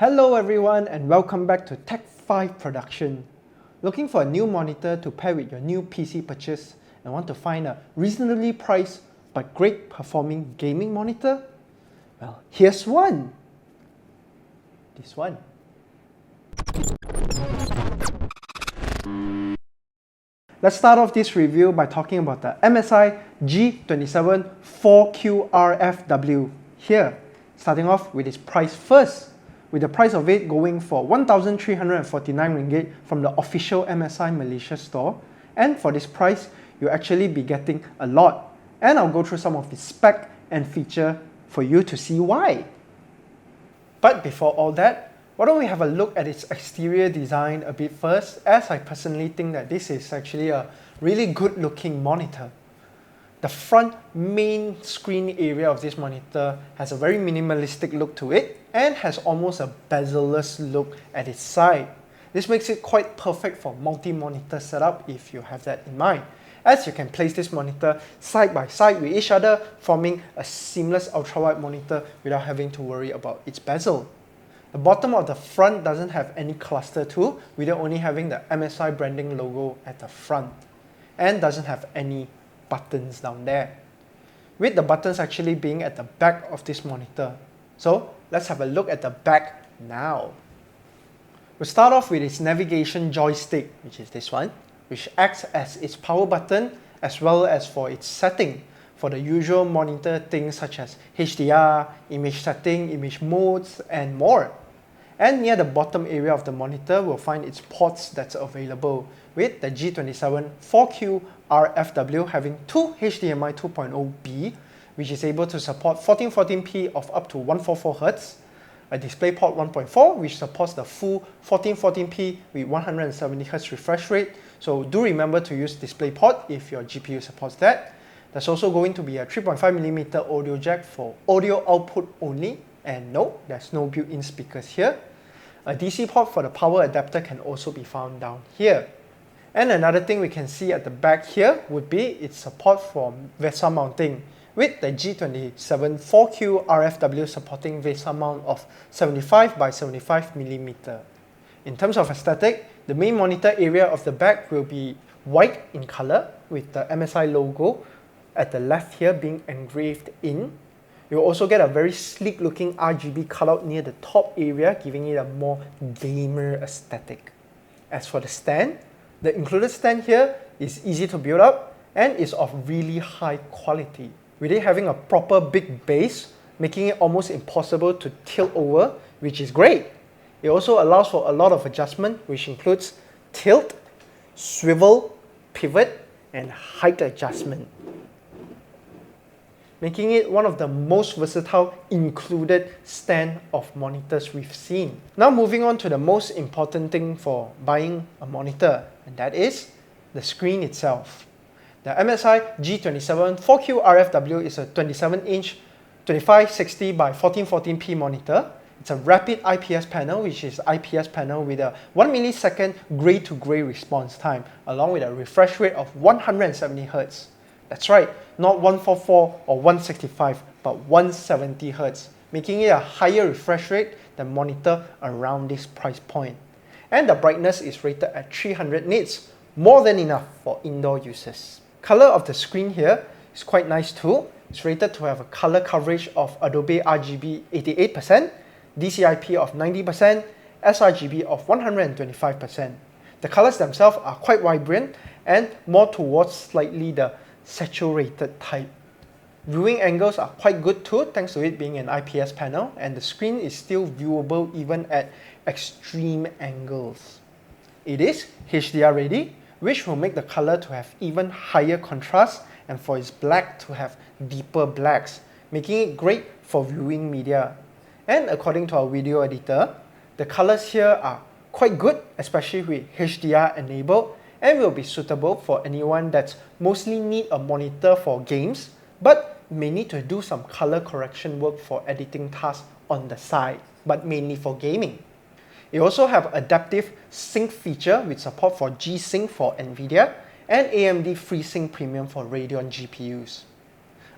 Hello everyone and welcome back to Tech 5 Production. Looking for a new monitor to pair with your new PC purchase and want to find a reasonably priced but great performing gaming monitor? Well, here's one. This one. Let's start off this review by talking about the MSI G274QRFW here, starting off with its price first, with the price of it going for 1,349 ringgit from the official MSI Malaysia store. And for this price, you'll actually be getting a lot. And I'll go through some of the spec and feature for you to see why. But before all that, why don't we have a look at its exterior design a bit first, as I personally think that this is actually a really good looking monitor. The front main screen area of this monitor has a very minimalistic look to it and has almost a bezel-less look at its side. This makes it quite perfect for multi-monitor setup if you have that in mind, as you can place this monitor side by side with each other, forming a seamless ultrawide monitor without having to worry about its bezel. The bottom of the front doesn't have any cluster tool, with it only having the MSI branding logo at the front, and doesn't have any buttons down there, with the buttons actually being at the back of this monitor. So let's have a look at the back now. We'll start off with its navigation joystick, which is this one, which acts as its power button as well as for its setting for the usual monitor things such as HDR, image setting, image modes, and more. And near the bottom area of the monitor, we'll find its ports that's available, with the G274QRFW having two HDMI 2.0B, which is able to support 1440p of up to 144Hz, a DisplayPort 1.4, which supports the full 1440p with 170Hz refresh rate, so do remember to use DisplayPort if your GPU supports that. There's also going to be a 3.5mm audio jack for audio output only, and no, there's no built-in speakers here. A DC port for the power adapter can also be found down here. And another thing we can see at the back here would be its support for VESA mounting, with the G274QRFW supporting VESA mount of 75 by 75mm. In terms of aesthetic, the main monitor area of the back will be white in color, with the MSI logo at the left here being engraved in. You'll also get a very sleek looking RGB cutout near the top area, giving it a more gamer aesthetic. As for the stand, the included stand here is easy to build up and is of really high quality, with it having a proper big base, making it almost impossible to tilt over, which is great. It also allows for a lot of adjustment, which includes tilt, swivel, pivot, and height adjustment, making it one of the most versatile included stand of monitors we've seen. Now moving on to the most important thing for buying a monitor, and that is the screen itself. The MSI G274QRFW is a 27-inch 2560 by 1440p monitor. It's a rapid IPS panel, which is IPS panel with a 1 millisecond gray to gray response time, along with a refresh rate of 170Hz. That's right, not 144 or 165, but 170Hz, making it a higher refresh rate than monitor around this price point. And the brightness is rated at 300 nits, more than enough for indoor uses. Color of the screen here is quite nice too. It's rated to have a color coverage of Adobe RGB 88%, DCI-P of 90%, sRGB of 125%. The colors themselves are quite vibrant and more towards slightly the saturated type. Viewing angles are quite good too, thanks to it being an IPS panel, and the screen is still viewable even at extreme angles. It is HDR ready, which will make the color to have even higher contrast and for its black to have deeper blacks, making it great for viewing media. And according to our video editor, the colors here are quite good, especially with HDR enabled, and will be suitable for anyone that mostly need a monitor for games, but may need to do some color correction work for editing tasks on the side, but mainly for gaming. It also have adaptive sync feature with support for G-Sync for NVIDIA and AMD FreeSync Premium for Radeon GPUs.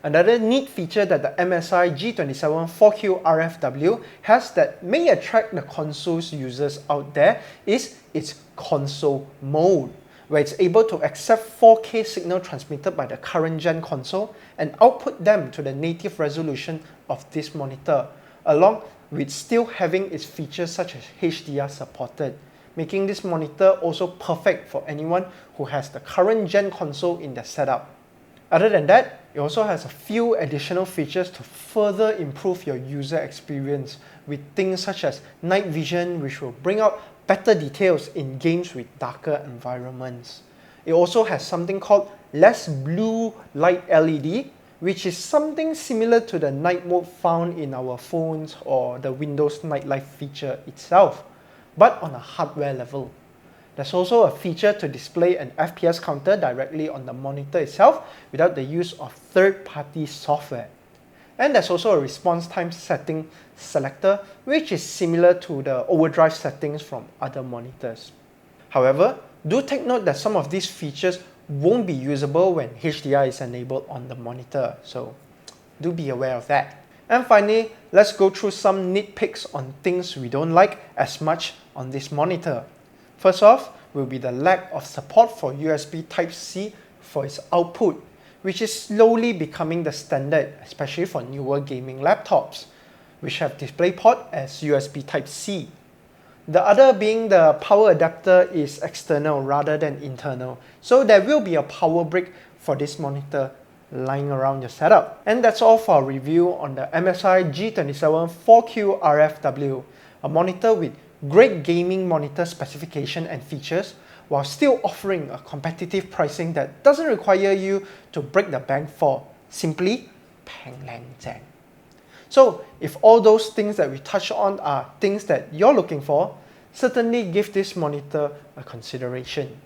Another neat feature that the MSI G274QRFW has that may attract the console's users out there is its console mode, where it's able to accept 4K signal transmitted by the current gen console and output them to the native resolution of this monitor, along with still having its features such as HDR supported, making this monitor also perfect for anyone who has the current gen console in their setup. Other than that, it also has a few additional features to further improve your user experience with things such as night vision, which will bring out better details in games with darker environments. It also has something called less blue light LED, which is something similar to the night mode found in our phones or the Windows nightlife feature itself, but on a hardware level. There's also a feature to display an FPS counter directly on the monitor itself without the use of third-party software. And there's also a response time setting selector, which is similar to the overdrive settings from other monitors. However, do take note that some of these features won't be usable when HDR is enabled on the monitor, so do be aware of that. And finally, let's go through some nitpicks on things we don't like as much on this monitor. First off will be the lack of support for USB Type-C for its output, which is slowly becoming the standard, especially for newer gaming laptops, which have DisplayPort as USB Type-C. The other being the power adapter is external rather than internal, so there will be a power brick for this monitor lying around your setup. And that's all for our review on the MSI G274QRFW, a monitor with great gaming monitor specification and features, while still offering a competitive pricing that doesn't require you to break the bank for simply Peng Lang Zhang. So if all those things that we touched on are things that you're looking for, certainly give this monitor a consideration.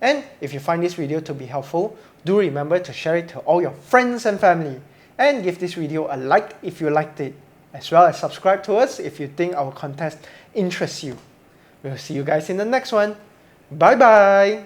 And if you find this video to be helpful, do remember to share it to all your friends and family, and give this video a like if you liked it, as well as subscribe to us if you think our content interests you. We'll see you guys in the next one. Bye bye!